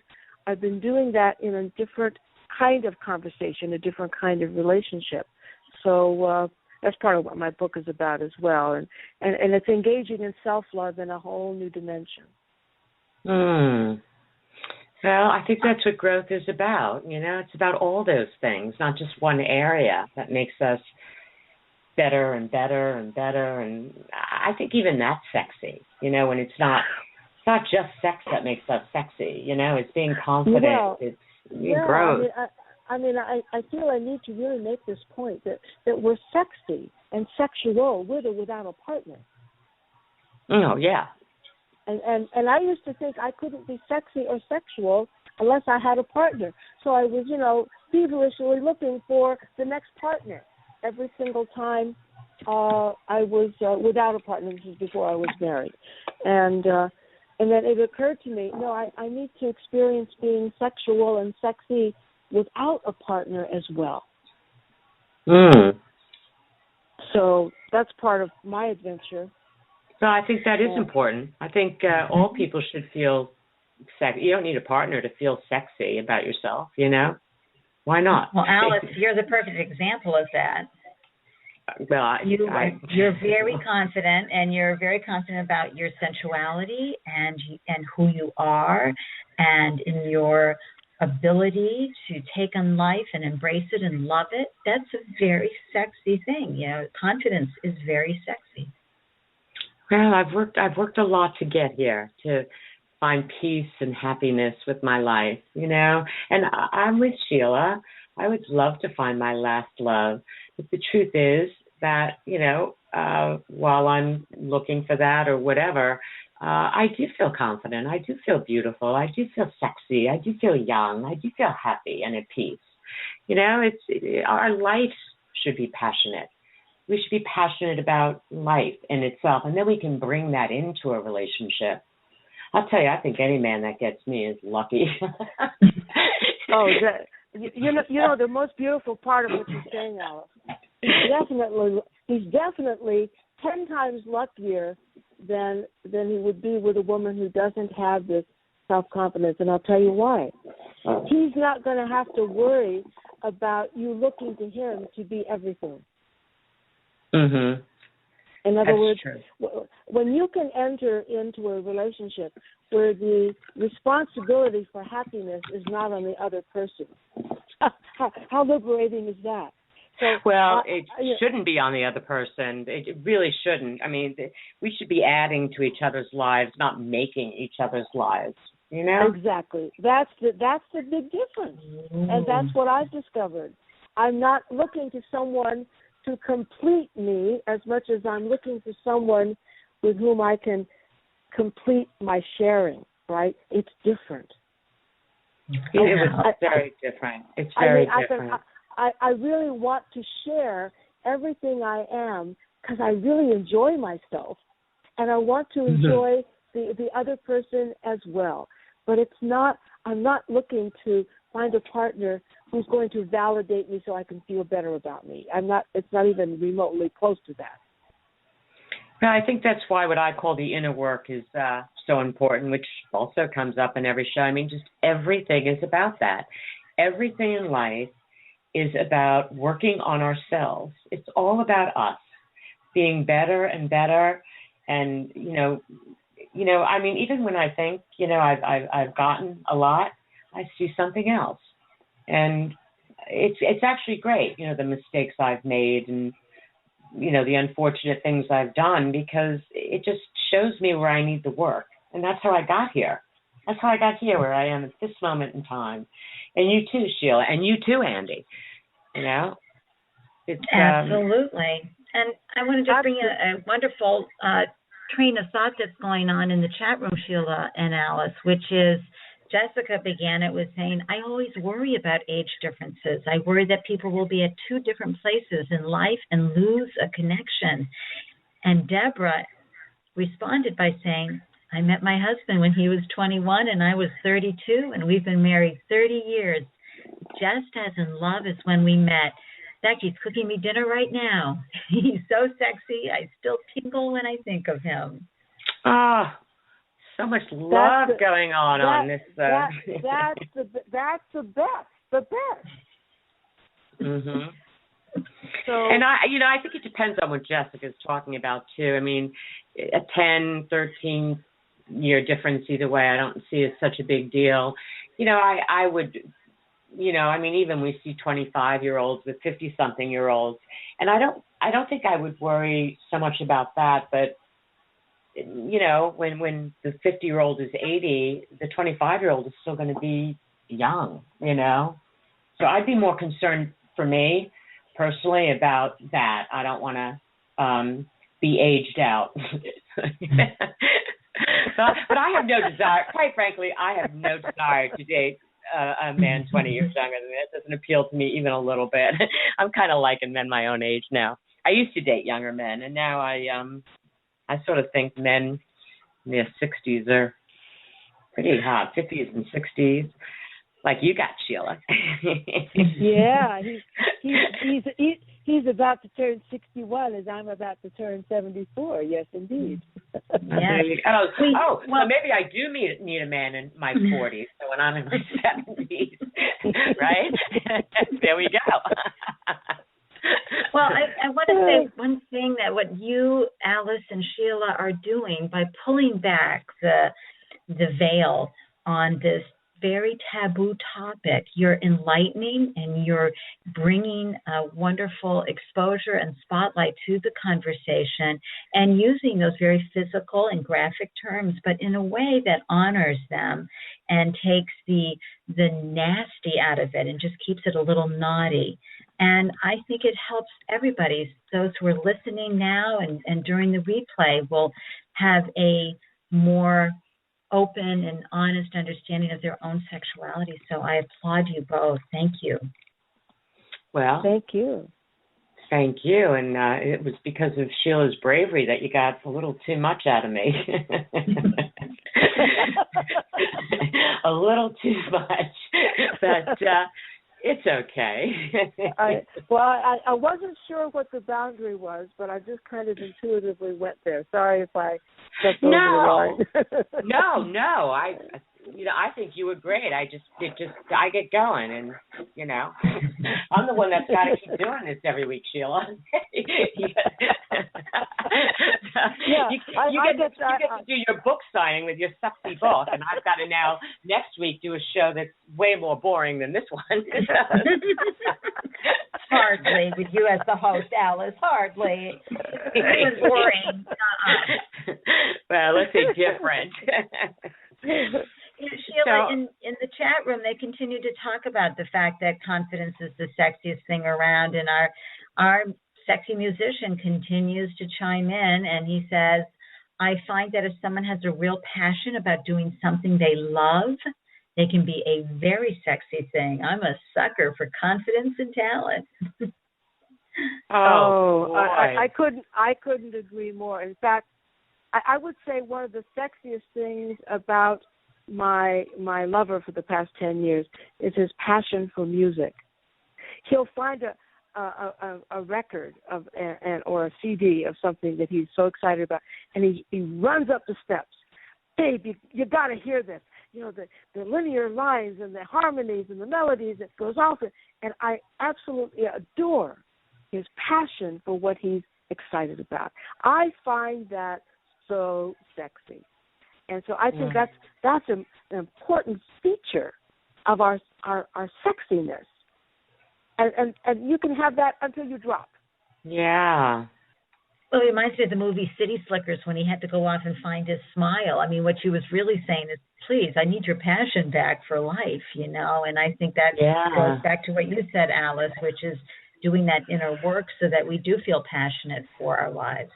I've been doing that in a different kind of conversation, a different kind of relationship. So that's part of what my book is about as well. And it's engaging in self-love in a whole new dimension. Well, I think that's what growth is about. It's about all those things, not just one area that makes us better and better and better. And I think even that's sexy, when it's not just sex that makes us sexy, it's being confident, it's growth. I feel I need to really make this point that we're sexy and sexual with or without a partner. Oh, yeah. And I used to think I couldn't be sexy or sexual unless I had a partner. So I was, feverishly looking for the next partner every single time I was without a partner. This is before I was married. And then it occurred to me, no, I need to experience being sexual and sexy without a partner as well. Mm. So that's part of my adventure. So I think that is important. I think all people should feel sexy. You don't need a partner to feel sexy about yourself, Why not? Well, Alice, you're the perfect example of that. Well, you're very confident, and you're very confident about your sensuality and who you are, and in your ability to take on life and embrace it and love it. That's a very sexy thing. Confidence is very sexy. Well, I've worked a lot to get here, to find peace and happiness with my life, And I'm with Sheila. I would love to find my last love. But the truth is that, while I'm looking for that or whatever, I do feel confident. I do feel beautiful. I do feel sexy. I do feel young. I do feel happy and at peace. Our life should be passionate. We should be passionate about life in itself, and then we can bring that into a relationship. I'll tell you, I think any man that gets me is lucky. The most beautiful part of what you're saying, Alice, he's definitely 10 times luckier than he would be with a woman who doesn't have this self-confidence, and I'll tell you why. He's not going to have to worry about you looking to him to be everything. Mm-hmm. In other words, true. When you can enter into a relationship where the responsibility for happiness is not on the other person, how liberating is that? So, it shouldn't be on the other person. It really shouldn't. I mean, we should be adding to each other's lives, not making each other's lives. Exactly. That's the big difference, and that's what I've discovered. I'm not looking to someone to complete me as much as I'm looking for someone with whom I can complete my sharing, right? It's different. It's very different. It's very different. I really want to share everything I am because I really enjoy myself, and I want to enjoy the other person as well. But I'm not looking to find a partner who's going to validate me so I can feel better about me. It's not even remotely close to that. Well, I think that's why what I call the inner work is so important, which also comes up in every show. I mean, just everything is about that. Everything in life is about working on ourselves. It's all about us being better and better. And, I mean, even when I think, I've gotten a lot, I see something else. And it's actually great, the mistakes I've made and, the unfortunate things I've done, because it just shows me where I need the work. And that's how I got here. That's how I got here where I am at this moment in time. And you too, Sheila, and you too, Ande. It's absolutely. And I want to just bring a wonderful train of thought that's going on in the chat room, Sheila and Alice, which is Jessica began it with saying, I always worry about age differences. I worry that people will be at two different places in life and lose a connection. And Deborah responded by saying, I met my husband when he was 21 and I was 32, and we've been married 30 years. Just as in love as when we met. Becky's cooking me dinner right now. He's so sexy. I still tingle when I think of him. So much love going on this. That's the best. The best. Mhm. So, and I think it depends on what Jessica's talking about too. I mean, a 10, 13 year difference either way, I don't see as such a big deal. I would, I mean, even we see 25-year-olds with 50-something-year-olds, and I don't think I would worry so much about that. But when the 50-year-old is 80, the 25-year-old is still going to be young. So I'd be more concerned for me personally about that. I don't want to be aged out. But I have no desire, quite frankly, I have no desire to date a man 20 years younger than me. It doesn't appeal to me even a little bit. I'm kind of liking men my own age now. I used to date younger men, and now I sort of think men in their 60s are pretty hot, 50s and 60s, like you got, Sheila. Yeah, he's about to turn 61 as I'm about to turn 74. Yes, indeed. Yeah. So maybe I do need a man in my 40s, so when I'm in my 70s, right? There we go. Well, I want to say one thing, that what you, Alice, and Sheila are doing by pulling back the veil on this very taboo topic, you're enlightening and you're bringing a wonderful exposure and spotlight to the conversation, and using those very physical and graphic terms, but in a way that honors them and takes the nasty out of it and just keeps it a little naughty. And I think it helps everybody. Those who are listening now and during the replay will have a more open and honest understanding of their own sexuality. So I applaud you both. Thank you. Well, thank you. Thank you. And it was because of Sheila's bravery that you got a little too much out of me. A little too much. But it's okay. I wasn't sure what the boundary was, but I just kind of intuitively went there. Sorry if I stepped over the line. No. I think you were great. I get going, and I'm the one that's got to keep doing this every week, Sheila. You get to do your book signing with your sexy book, and I've got to now next week do a show that's way more boring than this one. Hardly, with you as the host, Alice. Hardly. It was boring. Well, let's say different. Sheila, in the chat room, they continue to talk about the fact that confidence is the sexiest thing around, and our sexy musician continues to chime in, and he says, I find that if someone has a real passion about doing something they love, they can be a very sexy thing. I'm a sucker for confidence and talent. I couldn't agree more. In fact, I would say one of the sexiest things about my lover for the past 10 years is his passion for music. He'll find a record of or a CD of something that he's so excited about, and he runs up the steps. Babe, you got to hear this. The linear lines and the harmonies and the melodies that goes off, and I absolutely adore his passion for what he's excited about. I find that so sexy. And so I think that's an important feature of our sexiness. And you can have that until you drop. Yeah. Well, it reminds me of the movie City Slickers when he had to go off and find his smile. I mean, what she was really saying is, please, I need your passion back for life, And I think that goes back to what you said, Alice, which is doing that inner work so that we do feel passionate for our lives.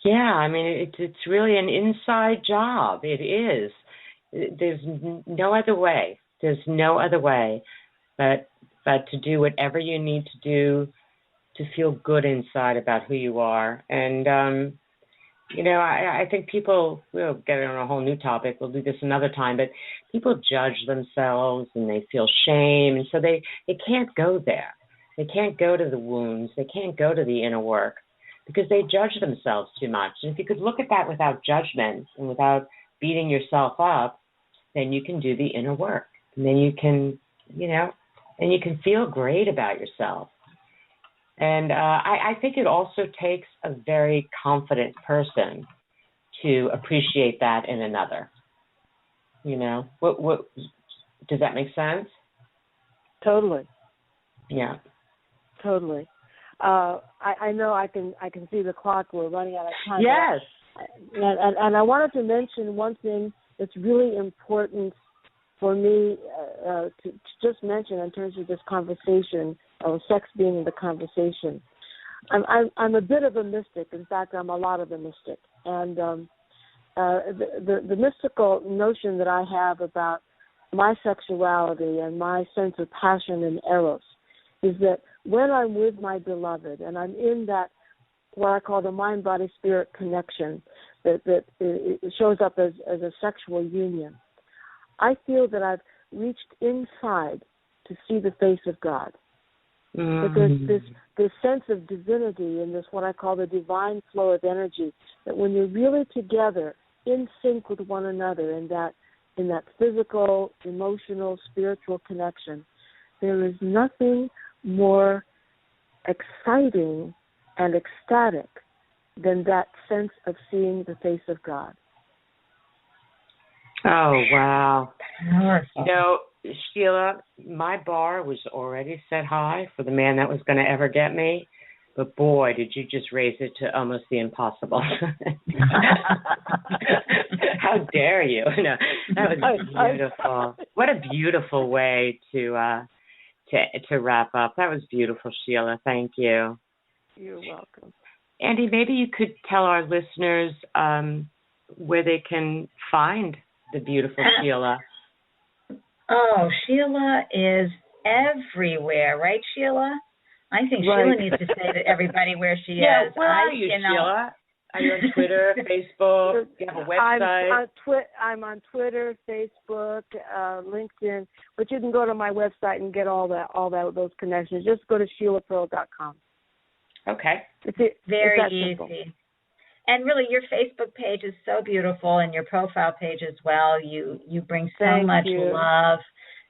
Yeah, I mean, it's really an inside job. It is. There's no other way. There's no other way but to do whatever you need to do to feel good inside about who you are. And, I think people, we'll get on a whole new topic. We'll do this another time. But people judge themselves and they feel shame. And so they can't go there. They can't go to the wounds. They can't go to the inner work, because they judge themselves too much. And if you could look at that without judgment and without beating yourself up, then you can do the inner work. And then you can, and you can feel great about yourself. And I think it also takes a very confident person to appreciate that in another. Does that make sense? Totally. Yeah. Totally. I know I can see the clock. We're running out of time. Yes. And I wanted to mention one thing that's really important for me to just mention in terms of this conversation, sex being in the conversation. I'm a bit of a mystic. In fact, I'm a lot of a mystic. And the mystical notion that I have about my sexuality and my sense of passion and eros is that when I'm with my beloved and I'm in that, what I call the mind-body-spirit connection that it shows up as a sexual union, I feel that I've reached inside to see the face of God. But there's this sense of divinity and this what I call the divine flow of energy, that when you're really together, in sync with one another in that physical, emotional, spiritual connection, there is nothing more exciting and ecstatic than that sense of seeing the face of God. Oh, wow. Powerful. Sheila, my bar was already set high for the man that was going to ever get me. But boy, did you just raise it to almost the impossible. How dare you? No, that was beautiful. What a beautiful way to wrap up. That was beautiful, Sheila. Thank you. You're welcome. Ande, maybe you could tell our listeners where they can find the beautiful Sheila. Oh, Sheila is everywhere, right, Sheila? I think right. Sheila needs to say to everybody where she Yeah, is. where are you, Sheila? Are you on Twitter, Facebook? Do you have a website? I'm on Twitter, Facebook, LinkedIn, but you can go to my website and get all those connections. Just go to SheilaPearl.com. Okay. It's very easy. Simple. And really, your Facebook page is so beautiful, and your profile page as well. You bring so much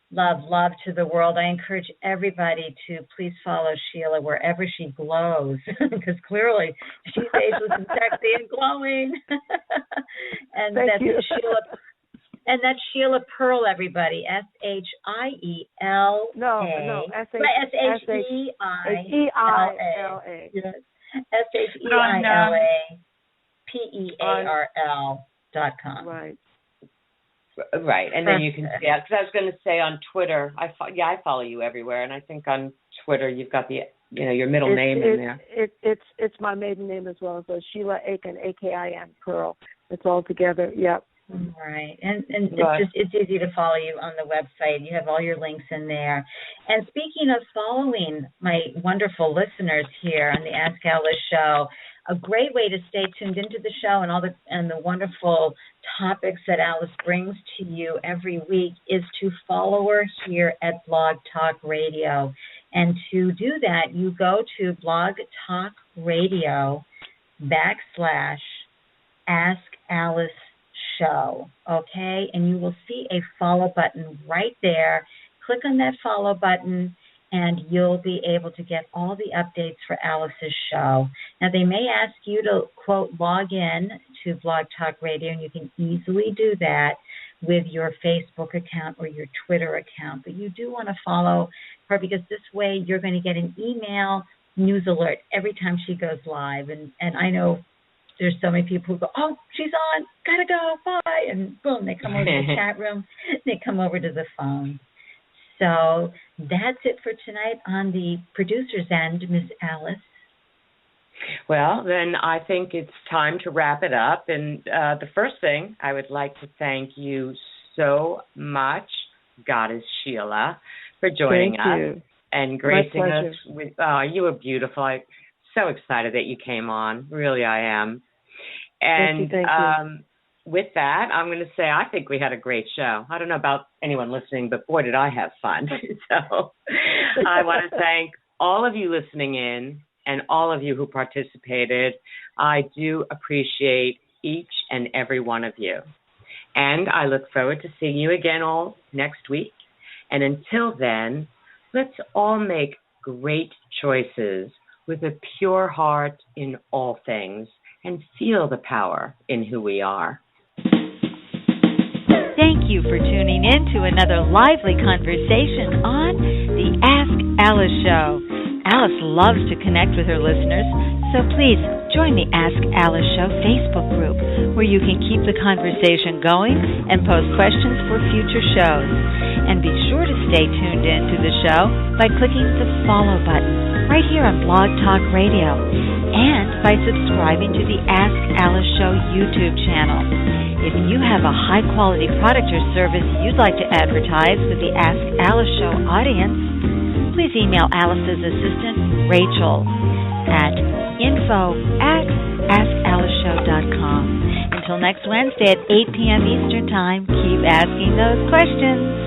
love to the world. I encourage everybody to please follow Sheila wherever she glows, because clearly she's ageless and sexy and glowing. And Thank that's you. Sheila. And that's Sheila Pearl, everybody. SHIELA. No, SHEILA. Yes. SHEILAPEARL.com. Right. Right, and then you can see it. Because I was going to say on Twitter, I follow you everywhere, and I think on Twitter you've got your middle name in there. It's my maiden name as well. So Sheila Aiken, AKIN Pearl. It's all together. Yep. Right, and it's easy to follow you on the website. You have all your links in there. And speaking of following my wonderful listeners here on the Ask Alice show, a great way to stay tuned into the show and the wonderful topics that Alice brings to you every week is to follow her here at Blog Talk Radio. And to do that, you go to Blog Talk Radio /Ask Alice Show, okay? And you will see a follow button right there. Click on that follow button, and you'll be able to get all the updates for Alice's show. Now, they may ask you to, quote, log in to Blog Talk Radio, and you can easily do that with your Facebook account or your Twitter account. But you do want to follow her, because this way you're going to get an email news alert every time she goes live. And I know there's so many people who go, oh, she's on, gotta go, bye. And boom, they come over to the chat room, they come over to the phone. So that's it for tonight on the producer's end, Miss Alice. Well, then I think it's time to wrap it up. And the first thing, I would like to thank you so much, Goddess Sheila, for joining us and gracing us with. You were beautiful. I'm so excited that you came on. Really, I am. And thank you. With that, I'm going to say I think we had a great show. I don't know about anyone listening, but boy, did I have fun. So I want to thank all of you listening in and all of you who participated. I do appreciate each and every one of you. And I look forward to seeing you again all next week. And until then, let's all make great choices with a pure heart in all things and feel the power in who we are. Thank you you for tuning in to another lively conversation on the Ask Alice Show. Alice loves to connect with her listeners, so please join the Ask Alice Show Facebook group, where you can keep the conversation going and post questions for future shows. And be sure to stay tuned in to the show by clicking the follow button right here on Blog Talk Radio, and by subscribing to the Ask Alice Show YouTube channel. If you have a high-quality product or service you'd like to advertise with the Ask Alice Show audience, please email Alice's assistant, Rachel, at info@askaliceshow.com. Until next Wednesday at 8 p.m. Eastern Time, keep asking those questions.